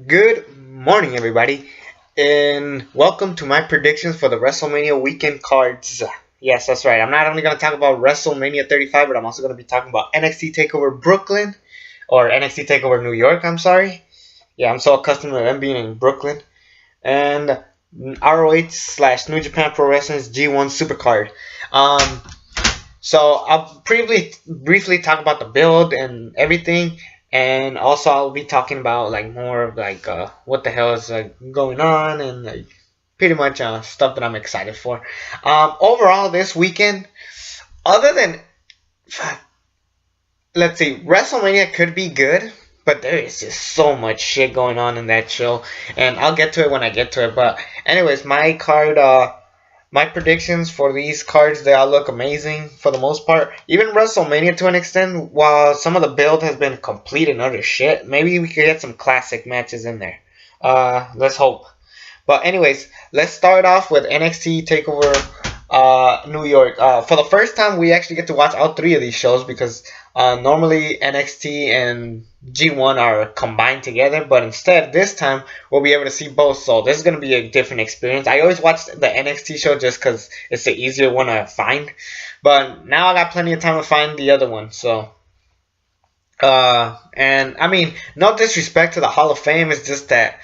Good morning, everybody, and welcome to my predictions for the WrestleMania weekend cards. Yes, that's right. I'm not only going to talk about WrestleMania 35, but I'm also going to be talking about NXT Takeover Brooklyn, or NXT Takeover New York, I'm sorry. Yeah, I'm so accustomed to them being in Brooklyn. And ROH slash New Japan Pro Wrestling's G1 Supercard. Um, so I'll briefly talk about the build and everything, and also I'll be talking about like more of like what the hell is like going on and like pretty much stuff that I'm excited for. Overall, this weekend, other than let's see, WrestleMania could be good, but there is just so much shit going on in that show, and I'll get to it when I get to it. But anyways, my predictions for these cards, they all look amazing for the most part. Even WrestleMania to an extent, while some of the build has been complete and utter shit, maybe we could get some classic matches in there. Let's hope. But anyways, let's start off with NXT TakeOver New York. For the first time, we actually get to watch all three of these shows because normally NXT and G1 are combined together, but instead this time we'll be able to see both. So this is going to be a different experience. I always watch the NXT show just because it's the easier one to find, but now I got plenty of time to find the other one. So and I mean, no disrespect to the Hall of Fame, it's just that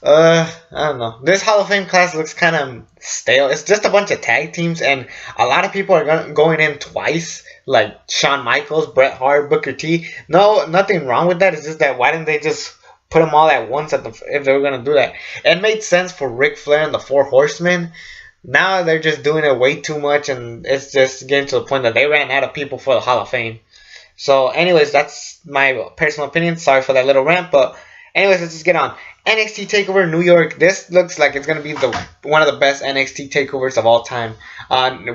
I don't know. This Hall of Fame class looks kind of stale. It's just a bunch of tag teams, and a lot of people are going in twice, like Shawn Michaels, Bret Hart, Booker T. No, nothing wrong with that. It's just that why didn't they just put them all at once if they were gonna do that? It made sense for Ric Flair and the Four Horsemen. Now they're just doing it way too much, and it's just getting to the point that they ran out of people for the Hall of Fame. So, anyways, that's my personal opinion. Sorry for that little rant, but anyways, let's just get on. NXT TakeOver New York. This looks like it's going to be one of the best NXT TakeOvers of all time.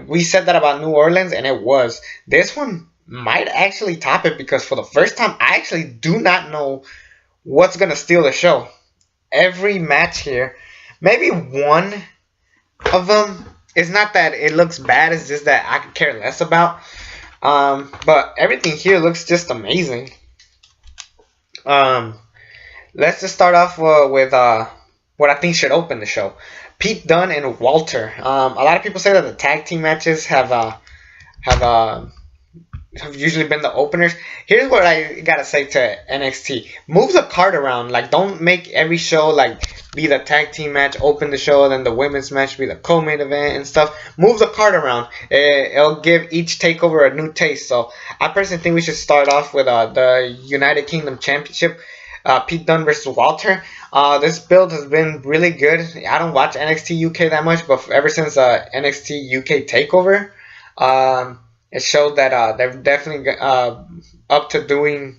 We said that about New Orleans, and it was. This one might actually top it because for the first time, I actually do not know what's going to steal the show. Every match here, maybe one of them, it's not that it looks bad, it's just that I could care less about. But everything here looks just amazing. Let's just start off with what I think should open the show. Pete Dunne and Walter. A lot of people say that the tag team matches have usually been the openers. Here's what I gotta say to NXT: move the card around. Like, don't make every show like be the tag team match open the show, then the women's match be the co-main event and stuff. Move the card around. It'll give each takeover a new taste. So I personally think we should start off with the United Kingdom Championship. Pete Dunne versus Walter. This build has been really good. I don't watch NXT UK that much, but ever since NXT UK TakeOver, it showed that they're definitely up to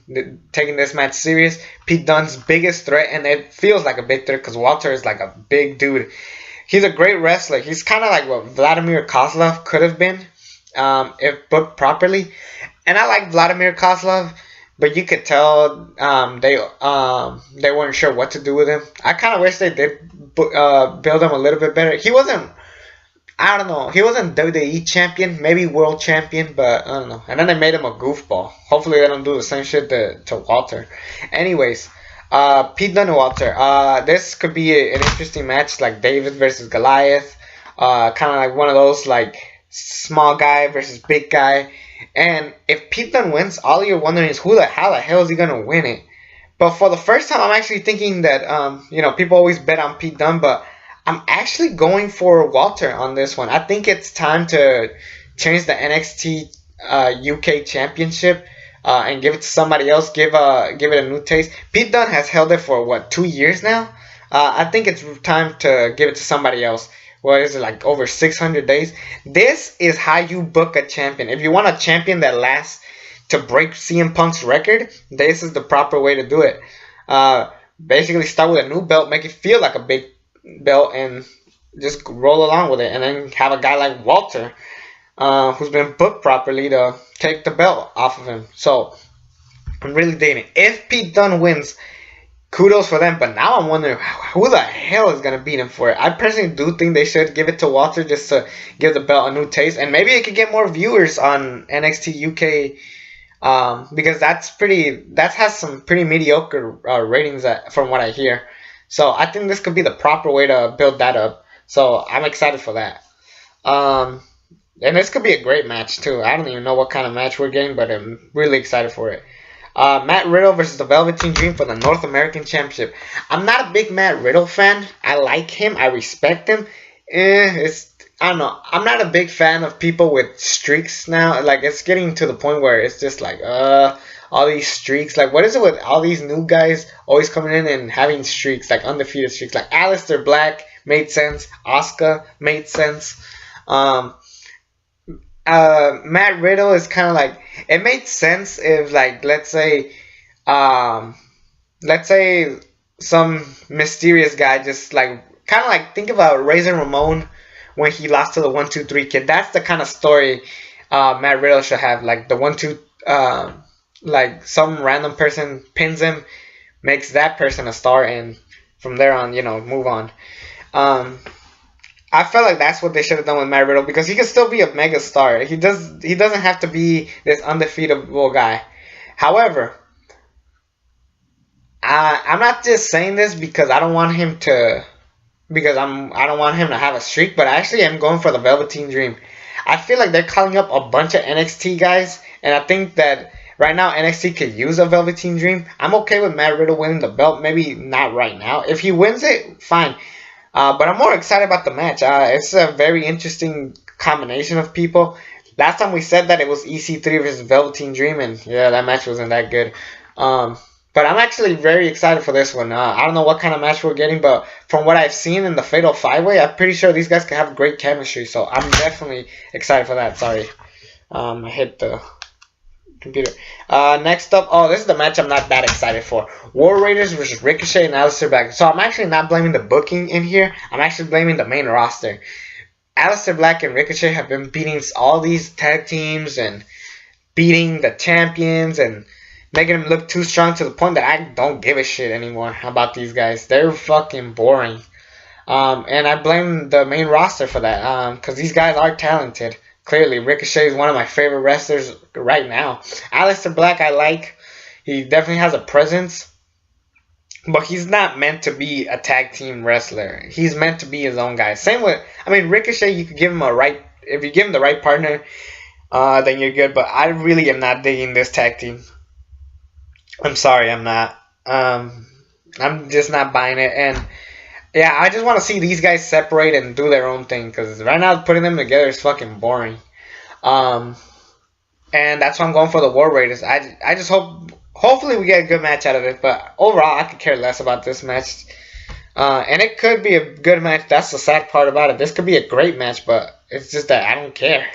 taking this match serious. Pete Dunne's biggest threat, and it feels like a big threat because Walter is like a big dude. He's a great wrestler. He's kind of like what Vladimir Kozlov could have been if booked properly. And I like Vladimir Kozlov, but you could tell they weren't sure what to do with him. I kind of wish they did build him a little bit better. He wasn't WWE champion, maybe world champion, but I don't know. And then they made him a goofball. Hopefully they don't do the same shit to Walter. Anyways, Pete Dunne and Walter. This could be an interesting match, like David versus Goliath. Kind of like one of those like small guy versus big guy. And if Pete Dunne wins, all you're wondering is how the hell is he gonna win it? But for the first time, I'm actually thinking that people always bet on Pete Dunne, but I'm actually going for Walter on this one. I think it's time to change the NXT UK Championship and give it to somebody else. Give it a new taste. Pete Dunne has held it for 2 years now. I think it's time to give it to somebody else. What is it, like over 600 days? This is how you book a champion. If you want a champion that lasts to break CM Punk's record, this is the proper way to do it. Basically start with a new belt, make it feel like a big belt, and just roll along with it. And then have a guy like Walter, who's been booked properly, to take the belt off of him. So I'm really digging it. If Pete Dunne wins, kudos for them, but now I'm wondering who the hell is going to beat him for it. I personally do think they should give it to Walter just to give the belt a new taste, and maybe it could get more viewers on NXT UK Because that has some pretty mediocre ratings from what I hear. So I think this could be the proper way to build that up. So I'm excited for that. And this could be a great match too. I don't even know what kind of match we're getting, but I'm really excited for it. Matt Riddle versus the Velvety Dream for the North American Championship. I'm not a big Matt Riddle fan. I like him. I respect him. I don't know. I'm not a big fan of people with streaks now. Like, it's getting to the point where it's just like, all these streaks. Like, what is it with all these new guys always coming in and having streaks, like undefeated streaks? Like, Aleister Black made sense. Asuka made sense. Matt Riddle is kind of like, it made sense if, like, let's say some mysterious guy just like, kind of like, think about Razor Ramon when he lost to the 1-2-3 Kid. That's the kind of story Matt Riddle should have. Like, the 1-2, like, some random person pins him, makes that person a star, and from there on, move on. I felt like that's what they should have done with Matt Riddle, because he could still be a mega star. He doesn't have to be this undefeatable guy. However, I'm not just saying this because I don't want him to, I don't want him to have a streak, but I actually am going for the Velveteen Dream. I feel like they're calling up a bunch of NXT guys, and I think that right now NXT could use a Velveteen Dream. I'm okay with Matt Riddle winning the belt. Maybe not right now. If he wins it, fine. But I'm more excited about the match. It's a very interesting combination of people. Last time we said that it was EC3 versus Velveteen Dream, and yeah, that match wasn't that good. But I'm actually very excited for this one. I don't know what kind of match we're getting, but from what I've seen in the Fatal 5-Way, I'm pretty sure these guys can have great chemistry. So I'm definitely excited for that. Sorry. I hit the computer. Next up, this is the match I'm not that excited for. War Raiders versus Ricochet and Aleister Black. So I'm actually not blaming the booking in here. I'm actually blaming the main roster. Aleister Black and Ricochet have been beating all these tag teams and beating the champions and making them look too strong to the point that I don't give a shit anymore about these guys. They're fucking boring. And I blame the main roster for that, because these guys are talented. Clearly, Ricochet is one of my favorite wrestlers right now. Aleister Black, I like. He definitely has a presence. But he's not meant to be a tag team wrestler. He's meant to be his own guy. Same with, Ricochet, you could give him if you give him the right partner, then you're good. But I really am not digging this tag team. I'm sorry, I'm not. I'm just not buying it. And yeah, I just want to see these guys separate and do their own thing, because right now putting them together is fucking boring. And that's why I'm going for the War Raiders. I just hopefully we get a good match out of it, but overall I could care less about this match. And it could be a good match. That's the sad part about it. This could be a great match, but it's just that I don't care.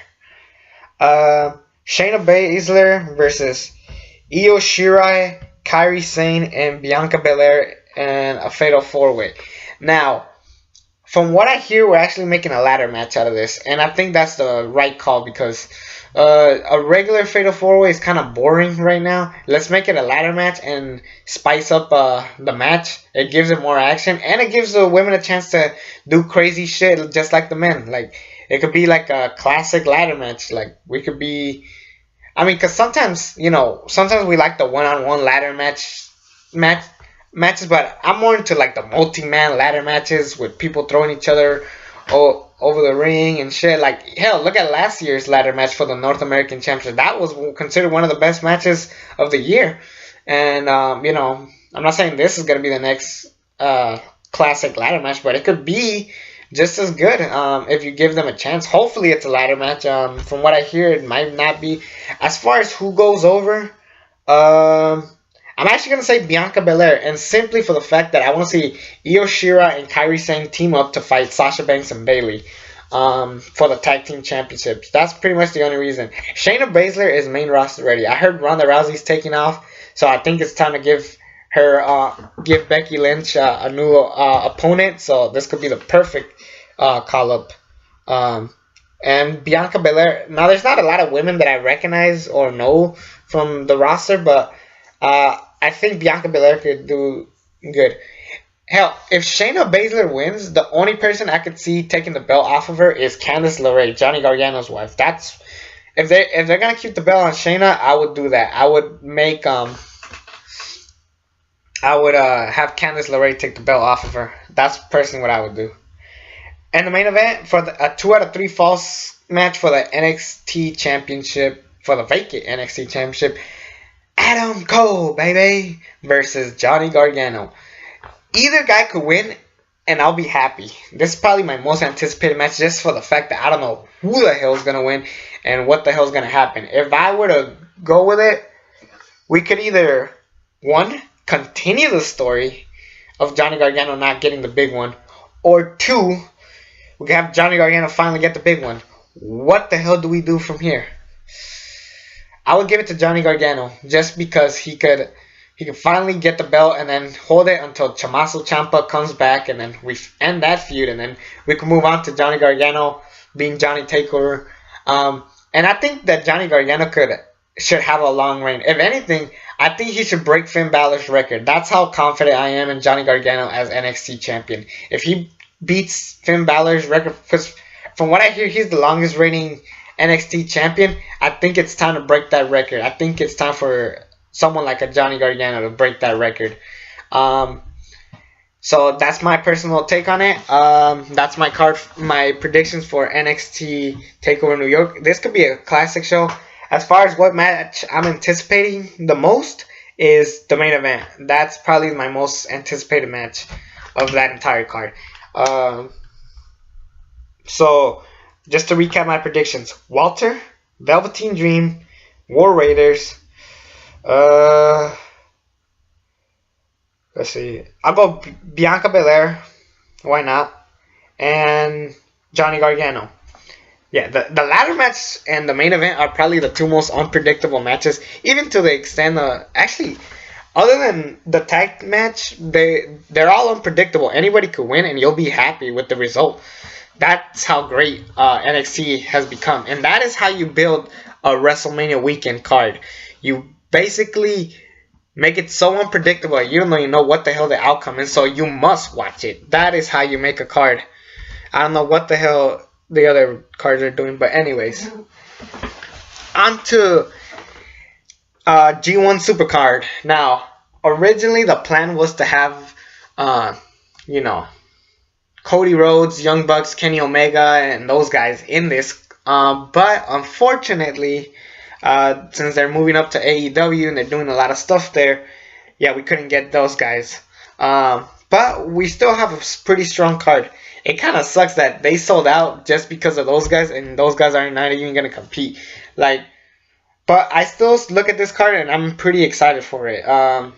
Shayna Baszler versus Io Shirai, Kairi Sane, and Bianca Belair in a Fatal 4-Way. Now, from what I hear, we're actually making a ladder match out of this, and I think that's the right call, because a regular Fatal 4-Way is kind of boring right now. Let's make it a ladder match and spice up the match. It gives it more action, and it gives the women a chance to do crazy shit just like the men. Like, it could be like a classic ladder match. Like, we could be... because sometimes we like the one-on-one ladder matches, but I'm more into like the multi-man ladder matches with people throwing each other over the ring and shit. Like, hell, look at last year's ladder match for the North American Championship. That was considered one of the best matches of the year. And, I'm not saying this is going to be the next classic ladder match, but it could be just as good if you give them a chance. Hopefully it's a ladder match. From what I hear, it might not be. As far as who goes over, I'm actually going to say Bianca Belair, and simply for the fact that I want to see Io Shirai and Kairi Sane team up to fight Sasha Banks and Bayley for the tag team championships. That's pretty much the only reason. Shayna Baszler is main roster ready. I heard Ronda Rousey's taking off, so I think it's time to give Becky Lynch a new opponent. So this could be the perfect call-up. And Bianca Belair. Now, there's not a lot of women that I recognize or know from the roster, but I think Bianca Belair could do good. Hell, if Shayna Baszler wins, the only person I could see taking the belt off of her is Candice LeRae, Johnny Gargano's wife. if they're gonna keep the belt on Shayna, I would do that. I would make have Candice LeRae take the belt off of her. That's personally what I would do. And the main event for a 2 out of 3 falls match for the NXT Championship, for the vacant NXT Championship, Adam Cole, baby, versus Johnny Gargano. Either guy could win, and I'll be happy. This is probably my most anticipated match, just for the fact that I don't know who the hell is going to win and what the hell is going to happen. If I were to go with it, we could either, 1, continue the story of Johnny Gargano not getting the big one, or 2, we can have Johnny Gargano finally get the big one. What the hell do we do from here? I would give it to Johnny Gargano just because he could finally get the belt and then hold it until Tommaso Ciampa comes back, and then we end that feud, and then we can move on to Johnny Gargano being Johnny Takeover. And I think that Johnny Gargano should have a long reign. If anything, I think he should break Finn Balor's record. That's how confident I am in Johnny Gargano as NXT champion. If he beats Finn Balor's record, because from what I hear, he's the longest reigning NXT champion, I think it's time to break that record. I think it's time for someone like a Johnny Gargano to break that record. So that's my personal take on it. That's my predictions for NXT TakeOver New York. This could be a classic show. As far as what match I'm anticipating the most is the main event. That's probably my most anticipated match of that entire card. So just to recap my predictions: Walter, Velveteen Dream, War Raiders. Let's see. I'll go Bianca Belair. Why not? And Johnny Gargano. Yeah, the ladder match and the main event are probably the 2 most unpredictable matches, even to the extent of, actually, other than the tag match, they're all unpredictable. Anybody could win and you'll be happy with the result. That's how great NXT has become. And that is how you build a WrestleMania weekend card. You basically make it so unpredictable you don't even know what the hell the outcome is, so you must watch it. That is how you make a card. I don't know what the hell the other cards are doing, but anyways. On to G1 Supercard. Now, originally the plan was to have, Cody Rhodes, Young Bucks, Kenny Omega, and those guys in this. But unfortunately, since they're moving up to AEW and they're doing a lot of stuff there, yeah, we couldn't get those guys. But we still have a pretty strong card. It kind of sucks that they sold out just because of those guys, and those guys are not even going to compete. But I still look at this card and I'm pretty excited for it.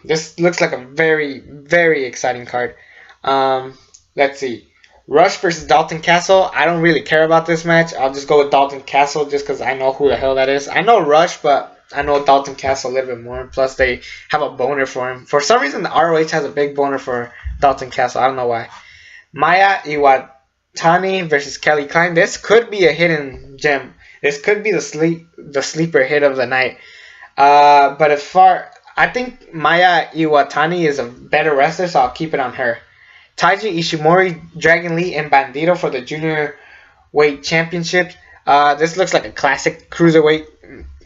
This looks like a very, very exciting card. Let's see. Ruch versus Dalton Castle. I don't really care about this match. I'll just go with Dalton Castle just because I know who the hell that is. I know Ruch, but I know Dalton Castle a little bit more. Plus, they have a boner for him. For some reason, the ROH has a big boner for Dalton Castle. I don't know why. Maya Iwatani versus Kelly Klein. This could be a hidden gem. This could be the sleeper hit of the night. But I think Maya Iwatani is a better wrestler, so I'll keep it on her. Taiji Ishimori, Dragon Lee, and Bandito for the Junior Weight Championship. This looks like a classic cruiserweight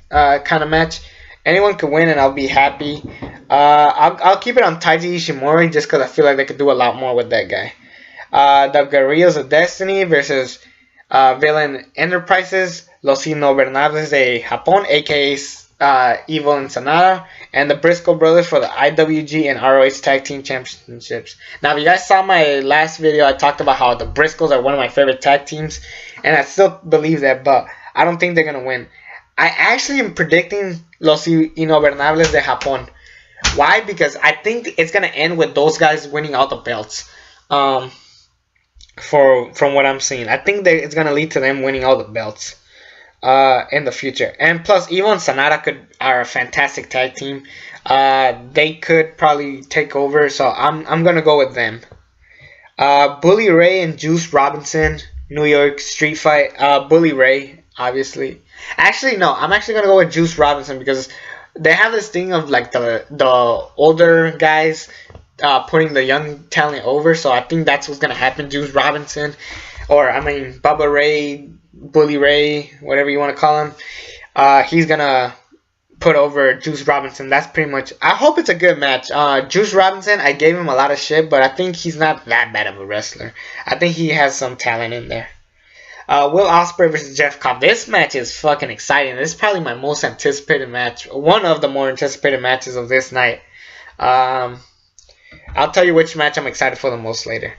kind of match. Anyone could win, and I'll be happy. I'll keep it on Taiji Ishimori just because I feel like they could do a lot more with that guy. The Guerrillas of Destiny versus Villain Enterprises, Los Ingobernables de Japón, a.k.a. Evil and Sanada, and the Briscoe Brothers for the IWG and ROH Tag Team Championships. Now, if you guys saw my last video, I talked about how the Briscoes are one of my favorite tag teams, and I still believe that, but I don't think they're going to win. I actually am predicting Los Ingobernables de Japón. Why? Because I think it's going to end with those guys winning all the belts. From what I'm seeing, I think that it's going to lead to them winning all the belts in the future. And plus, Evil and Sanada are a fantastic tag team. They could probably take over, so I'm going to go with them. Bully Ray and Juice Robinson, New York Street Fight. Bully Ray, obviously. Actually, no, I'm actually going to go with Juice Robinson because they have this thing of like the older guys putting the young talent over, so I think that's what's going to happen. Juice Robinson, or Bubba Ray, Bully Ray, whatever you want to call him. he's gonna put over Juice Robinson. That's pretty much. I hope it's a good match. Juice Robinson, I gave him a lot of shit, but I think he's not that bad of a wrestler. I think he has some talent in there. Will Ospreay versus Jeff Cobb. This match is fucking exciting. This is probably my most anticipated match. One of the more anticipated matches of this night. I'll tell you which match I'm excited for the most later.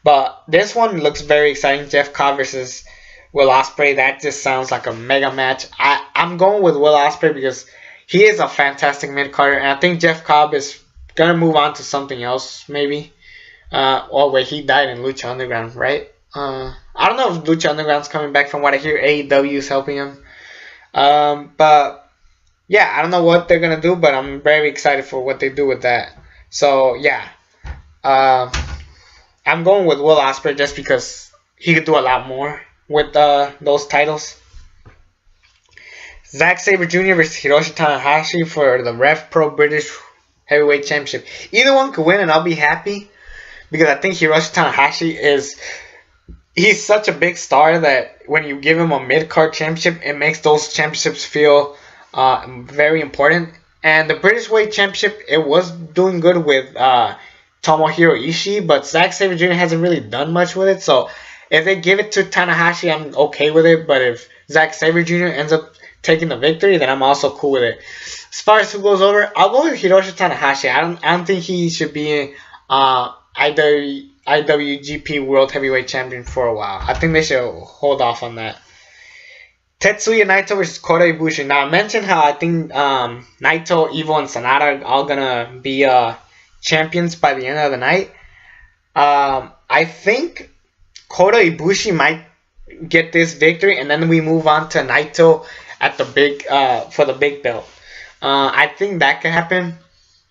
But this one looks very exciting. Jeff Cobb versus Will Ospreay. That just sounds like a mega match. I'm going with Will Ospreay because he is a fantastic mid-carder. And I think Jeff Cobb is going to move on to something else, maybe. Oh, wait, he died in Lucha Underground, right? I don't know if Lucha Underground's coming back. From what I hear, AEW is helping him. But, yeah, I don't know what they're going to do, but I'm very excited for what they do with that. So, yeah. I'm going with Will Ospreay just because he could do a lot more with those titles. Zack Sabre Jr. versus Hiroshi Tanahashi for the Rev Pro British Heavyweight Championship. Either one could win and I'll be happy because I think Hiroshi Tanahashi he's such a big star that when you give him a mid-card championship, it makes those championships feel very important. And the British Weight Championship, it was doing good with Tomohiro Ishii, but Zack Sabre Jr. hasn't really done much with it. So if they give it to Tanahashi, I'm okay with it. But if Zack Sabre Jr. ends up taking the victory, then I'm also cool with it. As far as who goes over, I'll go with Hiroshi Tanahashi. I don't think he should be IWGP World Heavyweight Champion for a while. I think they should hold off on that. Tetsuya Naito versus Kota Ibushi. Now, I mentioned how I think Naito, Evo, and Sanada are all going to be champions by the end of the night. I think Kota Ibushi might get this victory, and then we move on to Naito at the for the big belt. I think that could happen.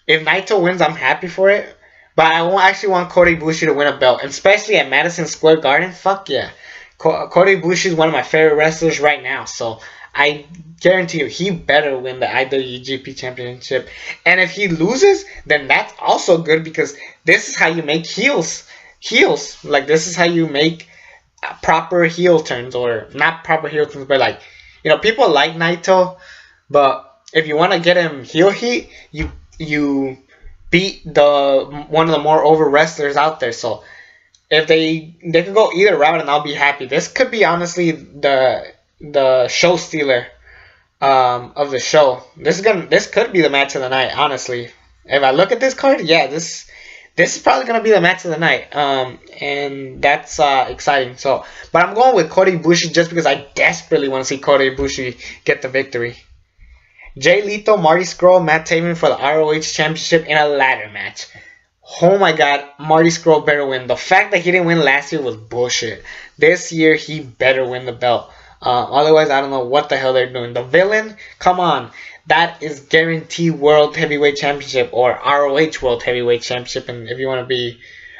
If Naito wins, I'm happy for it. But I actually want Kota Ibushi to win a belt, and especially at Madison Square Garden. Fuck yeah. Kota Ibushi is one of my favorite wrestlers right now, so I guarantee you he better win the IWGP Championship. And if he loses, then that's also good because this is how you make heels. Like, this is how you make proper heel turns, or not proper heel turns, but like, you know, people like Naito, but if you want to get him heel heat, you beat one of the more over wrestlers out there. So if they could go either route, and I'll be happy. This could be honestly the show stealer of the show. This could be the match of the night. Honestly, if I look at this card, yeah, this is probably gonna be the match of the night. And that's exciting. So, but I'm going with Kota Ibushi just because I desperately want to see Kota Ibushi get the victory. Jay Lethal, Marty Scurll, Matt Taven for the ROH Championship in a ladder match. Oh my god, Marty Scurll better win. The fact that he didn't win last year was bullshit. This year, he better win the belt. Otherwise, I don't know what the hell they're doing. The villain? Come on. That is guaranteed World Heavyweight Championship or ROH World Heavyweight Championship, and if you want to be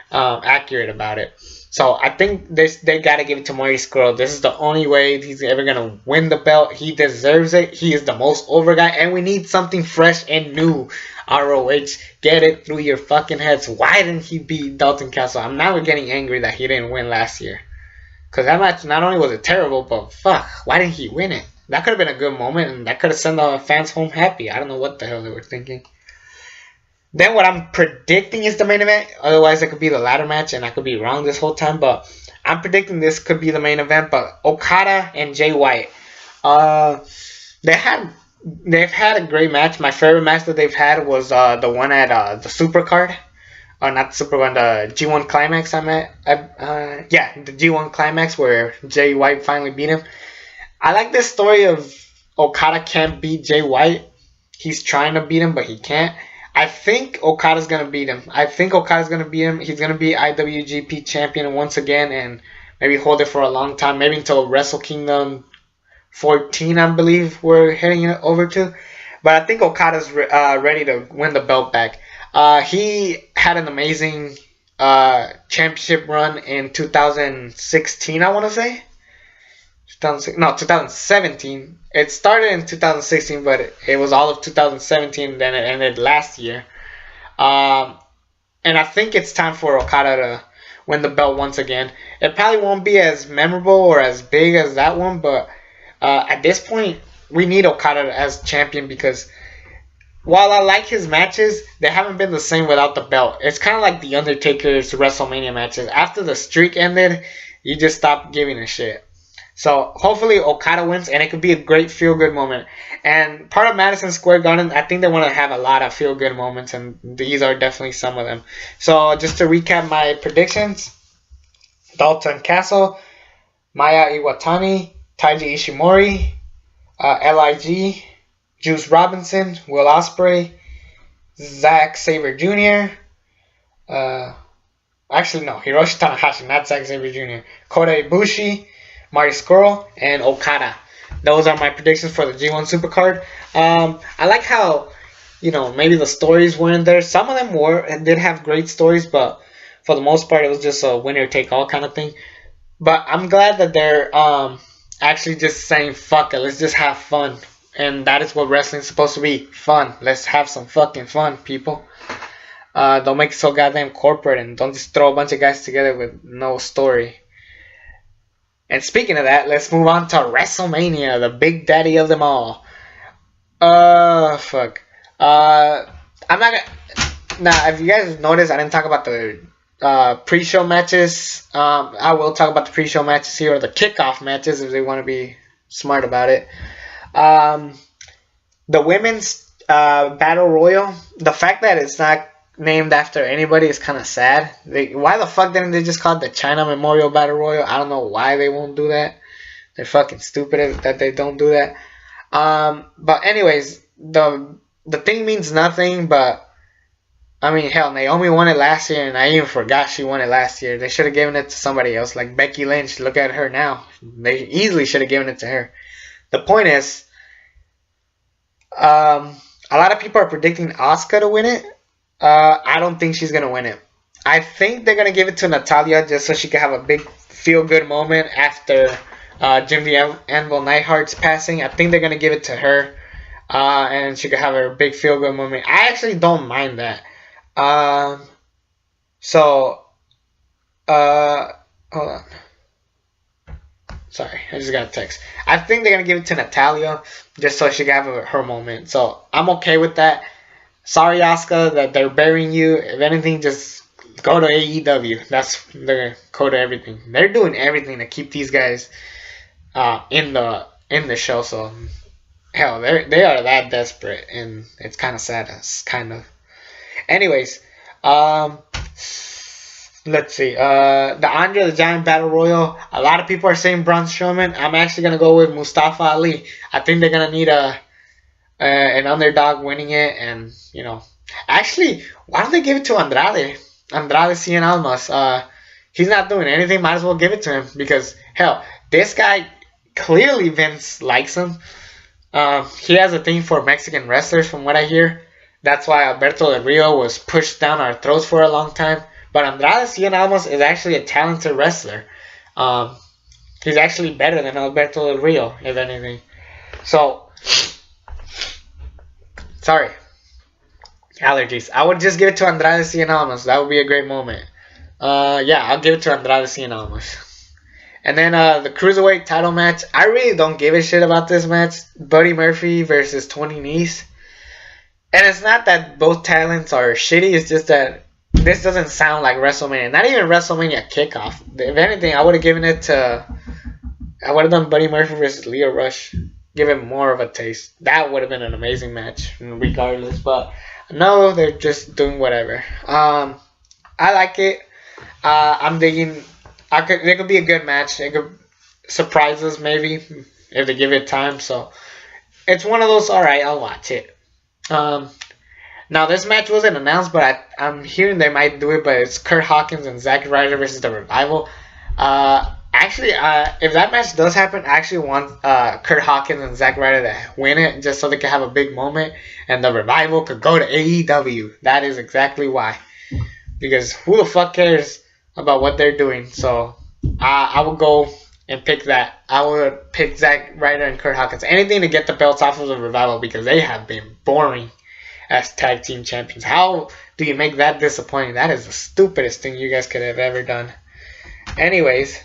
accurate about it. So I think they got to give it to Marty Scurll. This is the only way he's ever going to win the belt. He deserves it. He is the most over guy, and we need something fresh and new. ROH, get it through your fucking heads. Why didn't he beat Dalton Castle? I'm now getting angry that he didn't win last year. Because that match, not only was it terrible, but fuck, why didn't he win it? That could have been a good moment, and that could have sent the fans home happy. I don't know what the hell they were thinking. Then what I'm predicting is the main event. Otherwise, it could be the ladder match, and I could be wrong this whole time. But I'm predicting this could be the main event. But Okada and Jay White, they've had a great match. My favorite match that they've had was the one at the Supercard. Not the Supercard, the G1 Climax I'm at. Yeah, the G1 Climax where Jay White finally beat him. I like this story of Okada can't beat Jay White. He's trying to beat him, but he can't. I think Okada's going to beat him. He's going to be IWGP champion once again and maybe hold it for a long time. Maybe until Wrestle Kingdom 14, I believe we're heading over to. But I think Okada's ready to win the belt back. He had an amazing championship run in 2016, I want to say. 2017. It started in 2016, but it was all of 2017, then it ended last year. And I think it's time for Okada to win the belt once again. It probably won't be as memorable or as big as that one, but at this point, we need Okada as champion because while I like his matches, they haven't been the same without the belt. It's kind of like the Undertaker's WrestleMania matches. After the streak ended, you just stopped giving a shit. So hopefully Okada wins, and it could be a great feel-good moment. And part of Madison Square Garden, I think they want to have a lot of feel-good moments, and these are definitely some of them. So just to recap my predictions, Dalton Castle, Maya Iwatani, Taiji Ishimori, LIG, Juice Robinson, Will Ospreay, Zack Sabre Jr., actually no, Hiroshi Tanahashi, not Zack Sabre Jr., Kota Ibushi, Marty Scurll, and Okada. Those are my predictions for the G1 Supercard. I like how, maybe the stories weren't there. Some of them were and did have great stories, but for the most part, it was just a winner-take-all kind of thing. But I'm glad that they're actually just saying, fuck it, let's just have fun. And that is what wrestling's supposed to be, fun. Let's have some fucking fun, people. Don't make it so goddamn corporate, and don't just throw a bunch of guys together with no story. And speaking of that, let's move on to WrestleMania, the big daddy of them all. Fuck. I'm not gonna... Now, if you guys noticed, I didn't talk about the pre-show matches. I will talk about the pre-show matches here, or the kickoff matches if they want to be smart about it. The women's battle royal, the fact that it's not named after anybody is kind of sad. Why the fuck didn't they just call it the China Memorial Battle Royal? I don't know why they won't do that. They're fucking stupid that they don't do that. But anyways, the thing means nothing, but I mean, hell, Naomi won it last year, and I even forgot she won it last year. They should have given it to somebody else, like Becky Lynch. Look at her now. They easily should have given it to her. The point is, a lot of people are predicting Asuka to win it. I don't think she's going to win it. I think they're going to give it to Natalya just so she can have a big feel-good moment after Jim the Anvil Neidhart's passing. I think they're going to give it to her, and she could have a big feel-good moment. I actually don't mind that. Hold on. Sorry, I just got a text. I think they're going to give it to Natalya just so she can have her moment. So I'm okay with that. Sorry, Asuka, that they're burying you. If anything, just go to AEW. That's the code to everything. They're doing everything to keep these guys in the show. So hell, they are that desperate, and it's kind of sad. It's kind of. Anyways, let's see. The Andre the Giant Battle Royal. A lot of people are saying Braun Strowman. I'm actually gonna go with Mustafa Ali. I think they're gonna need an underdog winning it, and actually, why don't they give it to Andrade Cien Almas? He's not doing anything, might as well give it to him, because hell, this guy, clearly Vince likes him. He has a thing for Mexican wrestlers, from what I hear. That's why Alberto Del Rio was pushed down our throats for a long time. But Andrade Cien Almas is actually a talented wrestler. He's actually better than Alberto Del Rio, if anything. So, sorry, allergies. I would just give it to Andrade Cien Almas. That would be a great moment. Yeah, I'll give it to Andrade Cien Almas. And then the Cruiserweight title match. I really don't give a shit about this match. Buddy Murphy versus Tony Nese. And it's not that both talents are shitty. It's just that this doesn't sound like WrestleMania. Not even WrestleMania kickoff. If anything, I would have given it to... I would have done Buddy Murphy versus Lio Rush. Give him more of a taste. That would have been an amazing match, regardless. But no, they're just doing whatever. I like it. I'm digging. It could be a good match. It could surprise us maybe if they give it time. So it's one of those. All right, I'll watch it. Now this match wasn't announced, but I'm hearing they might do it. But it's Curt Hawkins and Zack Ryder versus the Revival. Actually, if that match does happen, I actually want Curt Hawkins and Zack Ryder to win it, just so they can have a big moment, and the Revival could go to AEW. That is exactly why. Because who the fuck cares about what they're doing? So I would go and pick that. I would pick Zack Ryder and Curt Hawkins. Anything to get the belts off of the Revival, because they have been boring as tag team champions. How do you make that disappointing? That is the stupidest thing you guys could have ever done. Anyways,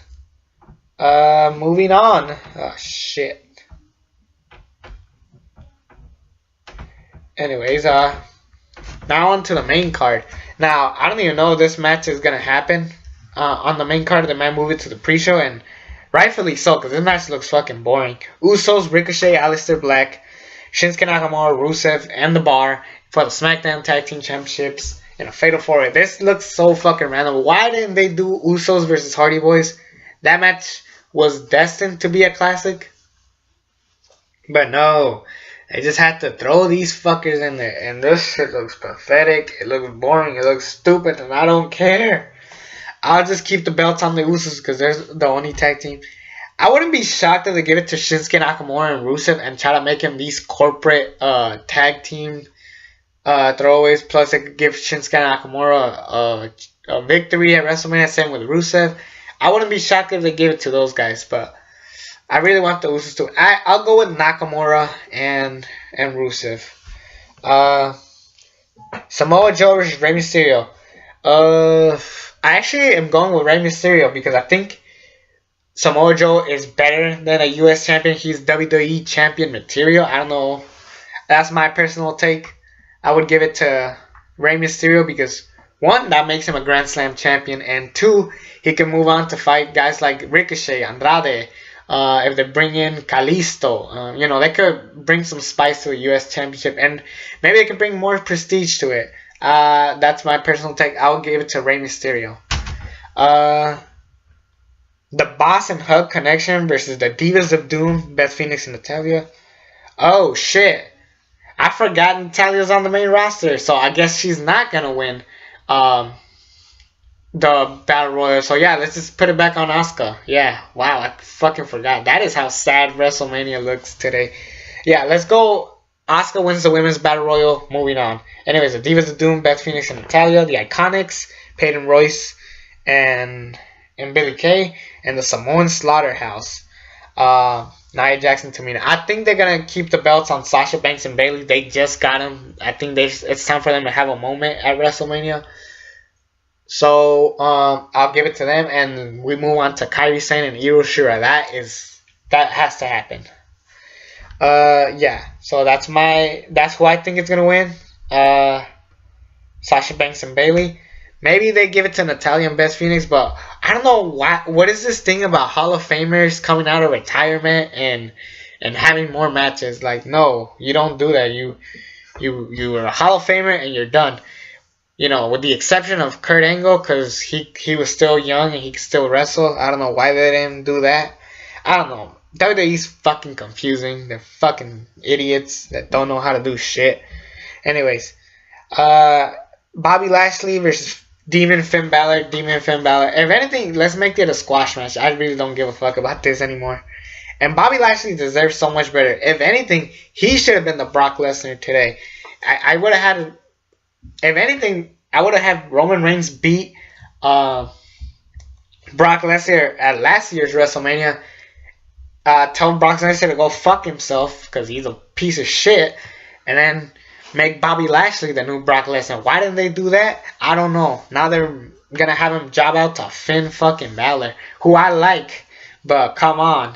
moving on. Oh shit. Anyways, now on to the main card. Now, I don't even know if this match is going to happen. On the main card, they might move it to the pre-show, and rightfully so, because this match looks fucking boring. Usos, Ricochet, Aleister Black, Shinsuke Nakamura, Rusev, and The Bar for the SmackDown Tag Team Championships in a Fatal 4-Way. This looks so fucking random. Why didn't they do Usos versus Hardy Boys? That match was destined to be a classic. But no, they just had to throw these fuckers in there. And this shit looks pathetic. It looks boring. It looks stupid. And I don't care. I'll just keep the belts on the Usos because they're the only tag team. I wouldn't be shocked if they give it to Shinsuke Nakamura and Rusev and try to make him these corporate tag team throwaways. Plus, they could give Shinsuke Nakamura a victory at WrestleMania. Same with Rusev. I wouldn't be shocked if they gave it to those guys. But I really want the Usos to. I'll go with Nakamura and Rusev. Samoa Joe versus Rey Mysterio. I actually am going with Rey Mysterio because I think Samoa Joe is better than a U.S. champion. He's WWE champion material. I don't know. That's my personal take. I would give it to Rey Mysterio because, one, that makes him a Grand Slam champion. And two, he can move on to fight guys like Ricochet, Andrade. If they bring in Kalisto. They could bring some spice to the U.S. championship. And maybe they could bring more prestige to it. That's my personal take. I'll give it to Rey Mysterio. The Boss and Hug connection versus the Divas of Doom, Beth Phoenix and Natalya. Oh shit! I forgot Natalya's on the main roster, so I guess she's not gonna win the Battle Royal. So yeah, let's just put it back on Asuka. Yeah, wow, I fucking forgot. That is how sad WrestleMania looks today. Yeah, let's go. Asuka wins the Women's Battle Royal. Moving on. Anyways, the Divas of Doom, Beth Phoenix and Natalya. The Iconics, Peyton Royce and Billie Kay. And the Samoan Slaughterhouse, Nia Jax and Tamina. I think they're going to keep the belts on Sasha Banks and Bayley. They just got them. I think it's time for them to have a moment at WrestleMania. So, I'll give it to them. And we move on to Kairi Sane and Io Shirai. That has to happen. Yeah. So that's who I think is going to win. Sasha Banks and Bayley. Maybe they give it to Natalya and Beth Phoenix, but I don't know what is this thing about Hall of Famers coming out of retirement and having more matches. Like, no, you don't do that. You are a Hall of Famer and you're done. With the exception of Kurt Angle, because he was still young and he could still wrestle. I don't know why they didn't do that. I don't know. WWE's fucking confusing. They're fucking idiots that don't know how to do shit. Anyways, Bobby Lashley versus Demon Finn Balor. If anything, let's make it a squash match. I really don't give a fuck about this anymore. And Bobby Lashley deserves so much better. If anything, he should have been the Brock Lesnar today. I would have had... If anything, I would have had Roman Reigns beat Brock Lesnar at last year's WrestleMania. Tell Brock Lesnar to go fuck himself because he's a piece of shit. And then make Bobby Lashley the new Brock Lesnar. Why didn't they do that? I don't know. Now they're gonna have him job out to Finn fucking Balor, who I like, but come on.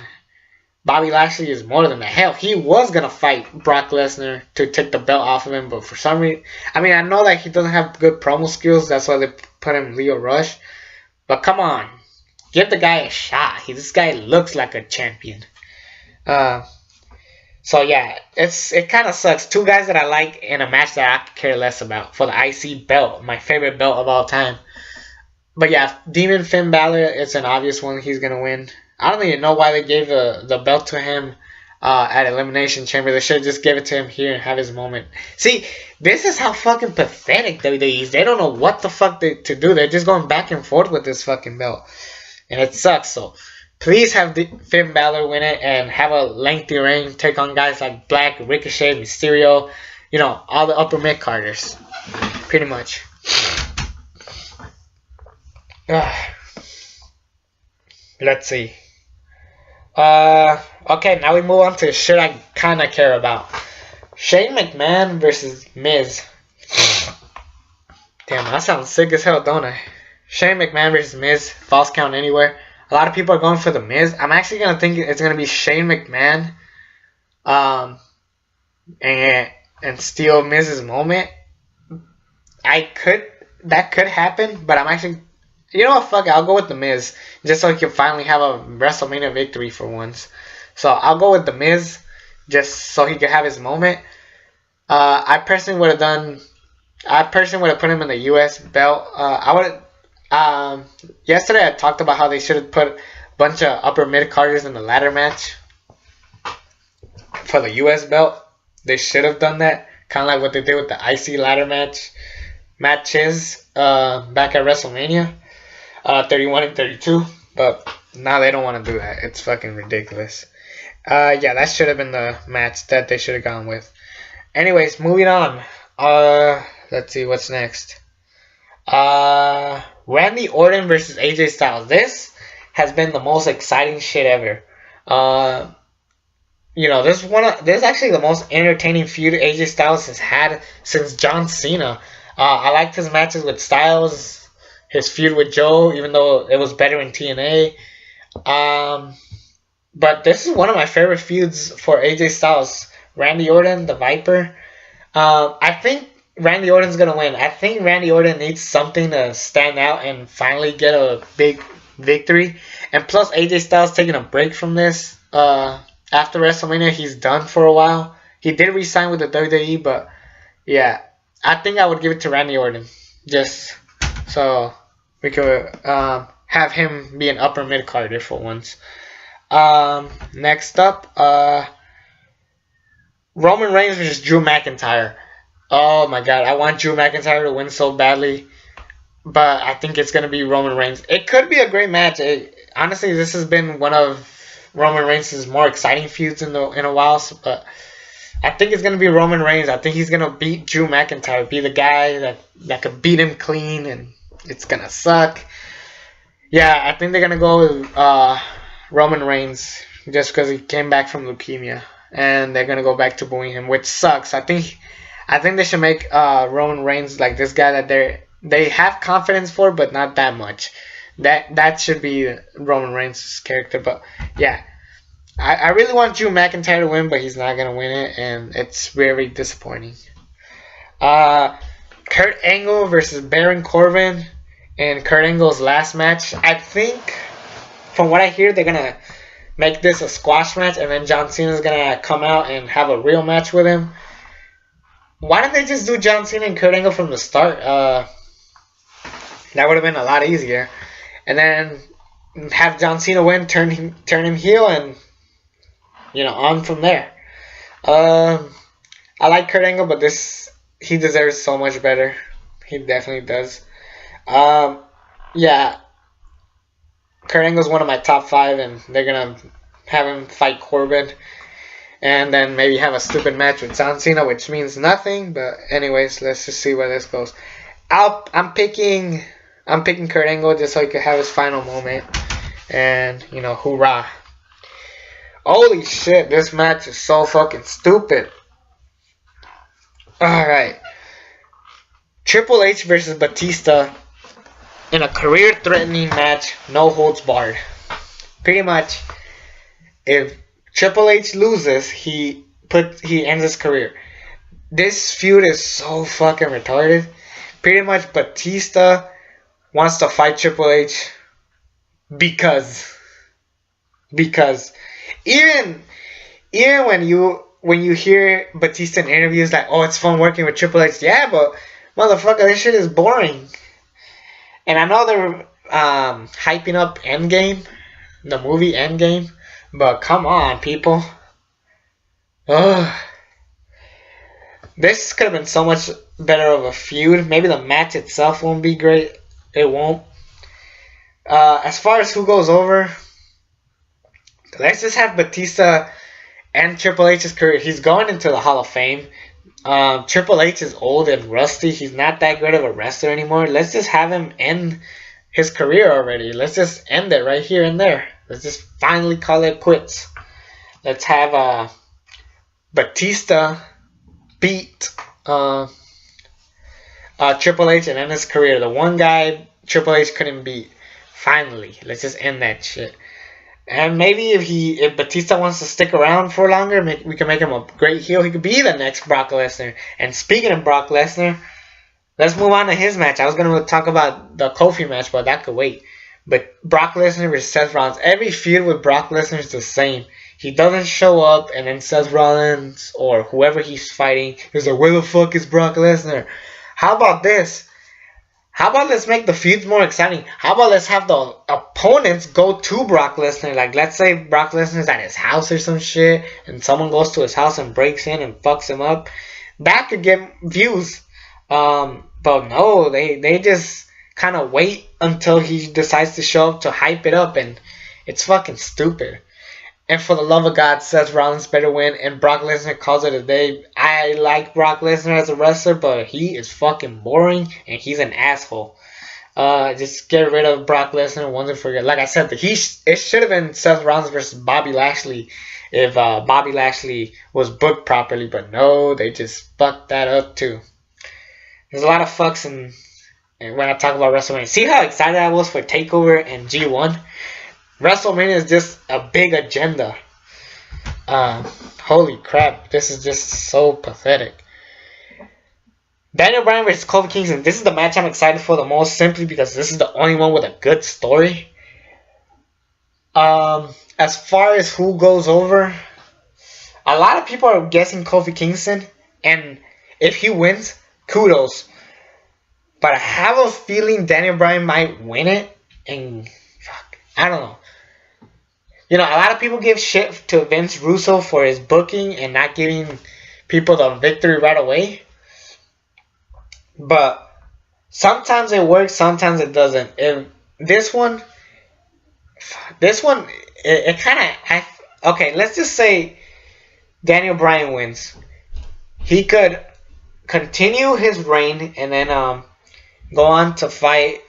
Bobby Lashley is more than that. Hell, he was gonna fight Brock Lesnar to take the belt off of him, but for some reason, I know that he doesn't have good promo skills. That's why they put him Leo Rush. But come on, give the guy a shot. This guy looks like a champion. So yeah, it kind of sucks. Two guys that I like in a match that I could care less about for the IC belt, my favorite belt of all time. But yeah, Demon Finn Balor, it's an obvious one. He's gonna win. I don't even know why they gave the belt to him at Elimination Chamber. They should have just gave it to him here and have his moment. See, this is how fucking pathetic WWE is. They don't know what the fuck to do. They're just going back and forth with this fucking belt, and it sucks. So please have Finn Balor win it and have a lengthy reign. Take on guys like Black, Ricochet, Mysterio. All the upper mid-carders. Pretty much. Let's see. Okay, now we move on to shit I kind of care about. Shane McMahon versus Miz. Damn, that sounds sick as hell, don't I? Shane McMahon versus Miz. False count anywhere. A lot of people are going for the Miz. I'm actually going to think it's going to be Shane McMahon. And and steal Miz's moment. That could happen, but I'm actually, you know what, fuck it, I'll go with the Miz, just so he can finally have a WrestleMania victory for once. So I'll go with the Miz, just so he can have his moment. I personally would have put him in the U.S. belt. Yesterday I talked about how they should have put a bunch of upper mid carders in the ladder match for the U.S. belt. They should have done that, kind of like what they did with the IC ladder matches back at WrestleMania 31 and 32. But now they don't want to do that. It's fucking ridiculous. Yeah, that should have been the match that they should have gone with. Anyways, moving on. Let's see what's next. Randy Orton versus AJ Styles. This has been the most exciting shit ever. This is actually the most entertaining feud AJ Styles has had since John Cena. I liked his matches with Styles, his feud with Joe, even though it was better in TNA. But this is one of my favorite feuds for AJ Styles. Randy Orton, the Viper. I think Randy Orton's going to win. I think Randy Orton needs something to stand out and finally get a big victory. And plus, AJ Styles taking a break from this. After WrestleMania, he's done for a while. He did resign with the WWE, but yeah, I think I would give it to Randy Orton. Just so we could have him be an upper mid-carder for once. Next up, Roman Reigns versus Drew McIntyre. Oh my god, I want Drew McIntyre to win so badly, but I think it's going to be Roman Reigns. It could be a great match. Honestly, this has been one of Roman Reigns' more exciting feuds in a while, but I think it's going to be Roman Reigns. I think he's going to beat Drew McIntyre, be the guy that could beat him clean, and it's going to suck. Yeah, I think they're going to go with Roman Reigns just because he came back from leukemia, and they're going to go back to booing him, which sucks. I think they should make Roman Reigns like this guy that they have confidence for, but not that much. That should be Roman Reigns' character. But yeah, I really want Drew McIntyre to win, but he's not going to win it, and it's very disappointing. Kurt Angle versus Baron Corbin in Kurt Angle's last match. I think, from what I hear, they're going to make this a squash match, and then John Cena's going to come out and have a real match with him. Why didn't they just do John Cena and Kurt Angle from the start? That would have been a lot easier. And then have John Cena win, turn him heel, and on from there. I like Kurt Angle, but he deserves so much better. He definitely does. Yeah, Kurt Angle's one of my top 5, and they're gonna have him fight Corbin, and then maybe have a stupid match with John Cena, which means nothing. But anyways, let's just see where this goes. I'm picking Kurt Angle just so he could have his final moment. And, hoorah. Holy shit, this match is so fucking stupid. Alright. Triple H versus Batista in a career-threatening match, no holds barred. Pretty much, if Triple H loses, he ends his career. This feud is so fucking retarded. Pretty much, Batista wants to fight Triple H because even when you hear Batista in interviews like, oh, it's fun working with Triple H, yeah, but motherfucker, this shit is boring. And I know they're hyping up Endgame, the movie Endgame, but come on, people. Ugh. This could have been so much better of a feud. Maybe the match itself won't be great. It won't. As far as who goes over, let's just have Batista and Triple H's career. He's going into the Hall of Fame. Triple H is old and rusty. He's not that great of a wrestler anymore. Let's just have him end his career already. Let's just end it right here and there. Let's just finally call it quits. Let's have Batista beat Triple H and end his career. The one guy Triple H couldn't beat. Finally. Let's just end that shit. And maybe if Batista wants to stick around for longer, we can make him a great heel. He could be the next Brock Lesnar. And speaking of Brock Lesnar, let's move on to his match. I was going to talk about the Kofi match, but that could wait. But Brock Lesnar versus Seth Rollins. Every feud with Brock Lesnar is the same. He doesn't show up, and then Seth Rollins or whoever he's fighting is like, where the fuck is Brock Lesnar? How about this? How about let's make the feuds more exciting? How about let's have the opponents go to Brock Lesnar? Like, let's say Brock Lesnar's at his house or some shit, and someone goes to his house and breaks in and fucks him up. That could get views. But no, they just kind of wait until he decides to show up to hype it up, and it's fucking stupid. And for the love of God, Seth Rollins better win, and Brock Lesnar calls it a day. I like Brock Lesnar as a wrestler, but he is fucking boring, and he's an asshole. Just get rid of Brock Lesnar once and for good. Like I said, it should have been Seth Rollins versus Bobby Lashley if Bobby Lashley was booked properly, but no, they just fucked that up too. There's a lot of fucks and when I talk about WrestleMania. See how excited I was for TakeOver and G1? WrestleMania is just a big agenda. Holy crap, this is just so pathetic. Daniel Bryan versus Kofi Kingston. This is the match I'm excited for the most, simply because this is the only one with a good story. As far as who goes over, a lot of people are guessing Kofi Kingston, and if he wins, kudos. But I have a feeling Daniel Bryan might win it, and fuck, I don't know. You know, a lot of people give shit to Vince Russo for his booking and not giving people the victory right away. But sometimes it works, sometimes it doesn't. If this one, it kind of, okay, let's just say Daniel Bryan wins. He could continue his reign and then go on to fight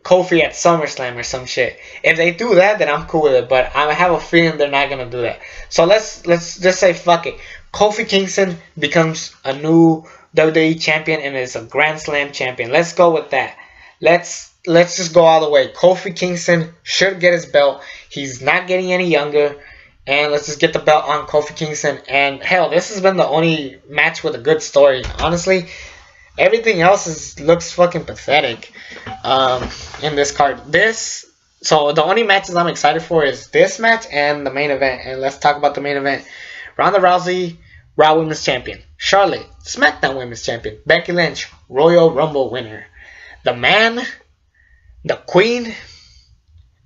Kofi at SummerSlam or some shit. If they do that, then I'm cool with it. But I have a feeling they're not gonna do that. So let's just say fuck it. Kofi Kingston becomes a new WWE champion and is a Grand Slam champion. Let's go with that. Let's just go all the way. Kofi Kingston should get his belt. He's not getting any younger. And let's just get the belt on Kofi Kingston. And hell, this has been the only match with a good story. Honestly, everything else looks fucking pathetic in this card. So the only matches I'm excited for is this match and the main event. And let's talk about the main event. Ronda Rousey, Raw Women's Champion. Charlotte, SmackDown Women's Champion. Becky Lynch, Royal Rumble winner. The man, the queen,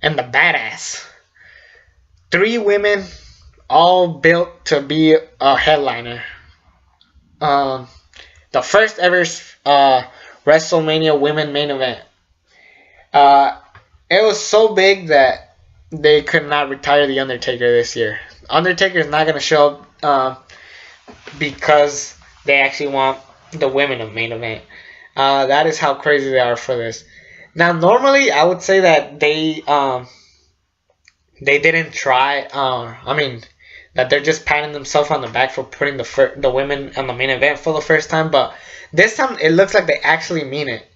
and the badass. 3 women, all built to be a headliner. The first ever WrestleMania women main event. It was so big that they could not retire The Undertaker this year. Undertaker is not going to show up because they actually want the women of main event. That is how crazy they are for this. Now, normally, I would say that they didn't try. That they're just patting themselves on the back for putting the women on the main event for the first time. But this time, it looks like they actually mean it.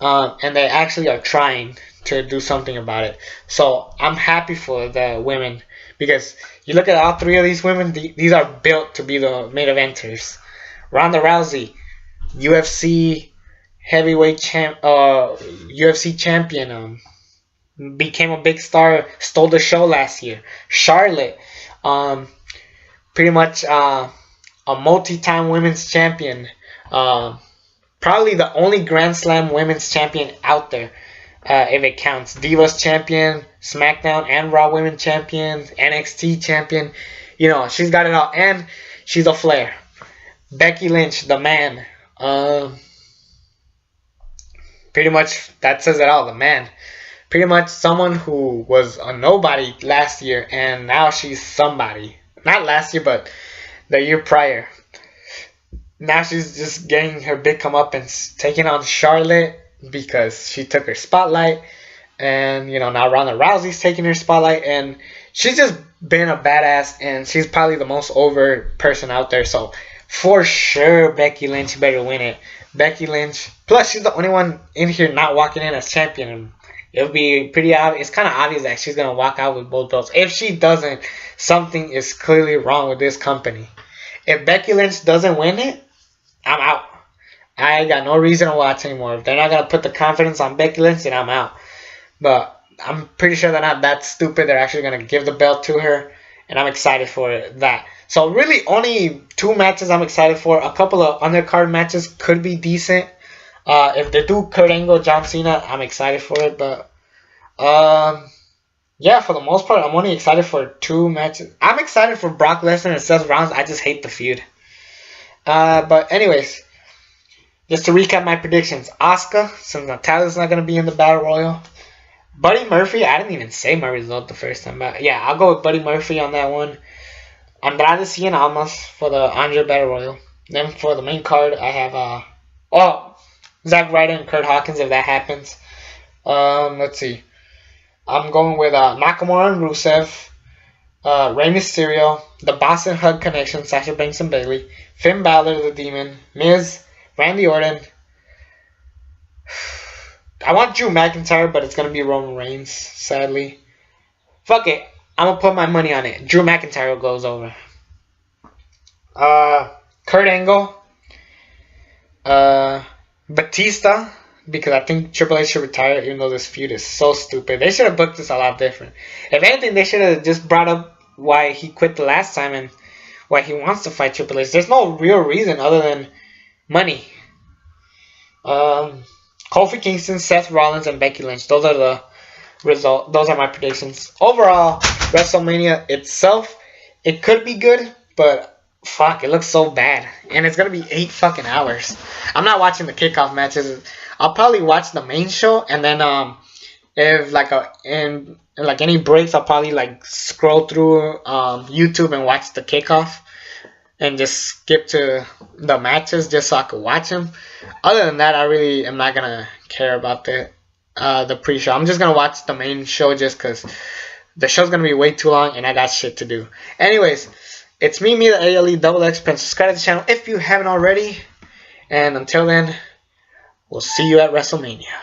And they actually are trying to do something about it. So, I'm happy for the women. Because you look at all 3 of these women, these are built to be the main eventers. Ronda Rousey, UFC heavyweight UFC champion, became a big star, stole the show last year. Charlotte, pretty much a multi-time women's champion, probably the only Grand Slam women's champion out there, if it counts. Divas champion, SmackDown and Raw women champion, NXT champion. You know, she's got it all, and she's a Flair. Becky Lynch, the man. Pretty much that says it all, the man. Pretty much someone who was a nobody last year, and now she's somebody. Not last year, but the year prior. Now she's just getting her big comeuppance, taking on Charlotte because she took her spotlight. And, you know, now Ronda Rousey's taking her spotlight. And she's just been a badass, and she's probably the most over person out there. So, for sure, Becky Lynch better win it. Becky Lynch. Plus, she's the only one in here not walking in as champion. And It'll be pretty obvious. It's kind of obvious that she's gonna walk out with both belts. If she doesn't, something is clearly wrong with this company. If Becky Lynch doesn't win it, I'm out. I got no reason to watch anymore. If they're not gonna put the confidence on Becky Lynch, then I'm out. But I'm pretty sure they're not that stupid. They're actually gonna give the belt to her, and I'm excited for that. So really, only 2 matches I'm excited for. A couple of undercard matches could be decent. If they do Kurt Angle, John Cena, I'm excited for it. But yeah, for the most part, I'm only excited for 2 matches. I'm excited for Brock Lesnar and Seth Rollins. I just hate the feud. But anyways, just to recap my predictions. Asuka, since Natalya's not going to be in the Battle Royal. Buddy Murphy, I didn't even say my result the first time. But yeah, I'll go with Buddy Murphy on that one. Andrade Cien Almas for the Andre Battle Royal. Then for the main card, I have Zack Ryder and Curt Hawkins if that happens. Let's see. I'm going with Nakamura and Rusev, Rey Mysterio, the Boston Hug Connection, Sasha Banks and Bayley, Finn Balor the Demon, Miz, Randy Orton. I want Drew McIntyre, but it's going to be Roman Reigns, sadly. Fuck it. I'm going to put my money on it. Drew McIntyre goes over. Kurt Angle. Batista, because I think Triple H should retire, even though this feud is so stupid. They should have booked this a lot different. If anything, they should have just brought up why he quit the last time and why he wants to fight Triple H. There's no real reason other than money. Kofi Kingston, Seth Rollins, and Becky Lynch. Those are the result. Those are my predictions. Overall, WrestleMania itself, it could be good, but fuck, it looks so bad. And it's going to be 8 fucking hours. I'm not watching the kickoff matches. I'll probably watch the main show. And then if like any breaks, I'll probably like scroll through YouTube and watch the kickoff. And just skip to the matches just so I could watch them. Other than that, I really am not going to care about the pre-show. I'm just going to watch the main show just because the show's going to be way too long and I got shit to do. Anyways, it's me, the ALE Double X Pen. Subscribe to the channel if you haven't already. And until then, we'll see you at WrestleMania.